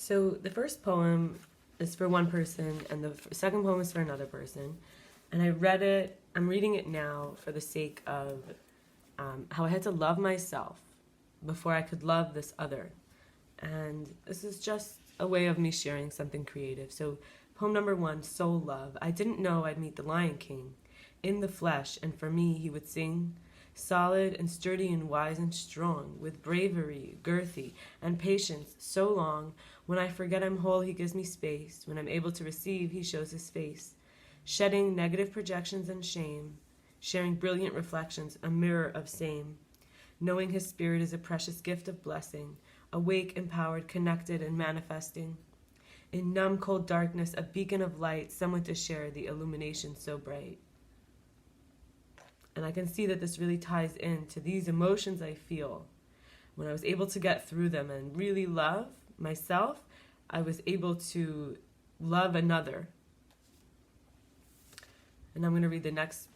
So the first poem is for one person, and the second poem is for another person. And I read it, I'm reading it now for the sake of how I had to love myself before I could love this other. And this is just a way of me sharing something creative. So poem number 1, Soul Love. I didn't know I'd meet the Lion King in the flesh, and for me he would sing, solid and sturdy and wise and strong, with bravery, girthy, and patience so long. When I forget I'm whole, he gives me space. When I'm able to receive, he shows his face, shedding negative projections and shame, sharing brilliant reflections, a mirror of same. Knowing his spirit is a precious gift of blessing, awake, empowered, connected, and manifesting. In numb, cold darkness, a beacon of light, someone to share the illumination so bright. And I can see that this really ties into these emotions I feel. When I was able to get through them and really love myself, I was able to love another. And I'm going to read the next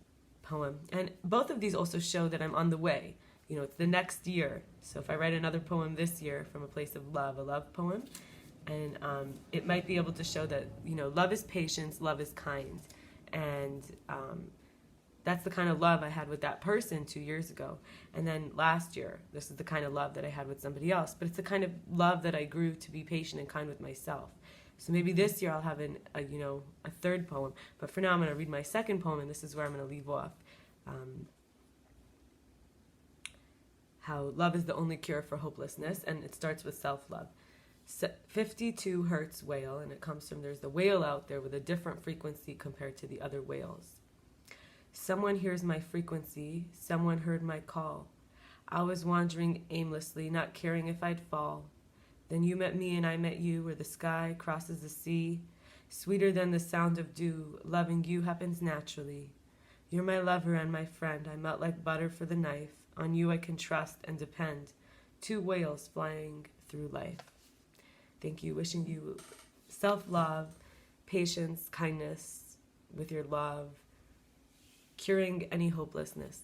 poem. And both of these also show that I'm on the way. You know, it's the next year. So if I write another poem this year from a place of love, a love poem, and it might be able to show that, you know, love is patience, love is kind. And that's the kind of love I had with that person 2 years ago. And then last year, this is the kind of love that I had with somebody else. But it's the kind of love that I grew to be patient and kind with myself. So maybe this year I'll have a third poem. But for now, I'm going to read my second poem, and this is where I'm going to leave off. How love is the only cure for hopelessness, and it starts with self-love. 52 hertz wail, and it comes from, there's the whale out there with a different frequency compared to the other whales. Someone hears my frequency, someone heard my call. I was wandering aimlessly, not caring if I'd fall. Then you met me and I met you, where the sky crosses the sea. Sweeter than the sound of dew, loving you happens naturally. You're my lover and my friend, I melt like butter for the knife. On you I can trust and depend. 2 whales flying through life. Thank you, wishing you self-love, patience, kindness with your love, curing any hopelessness.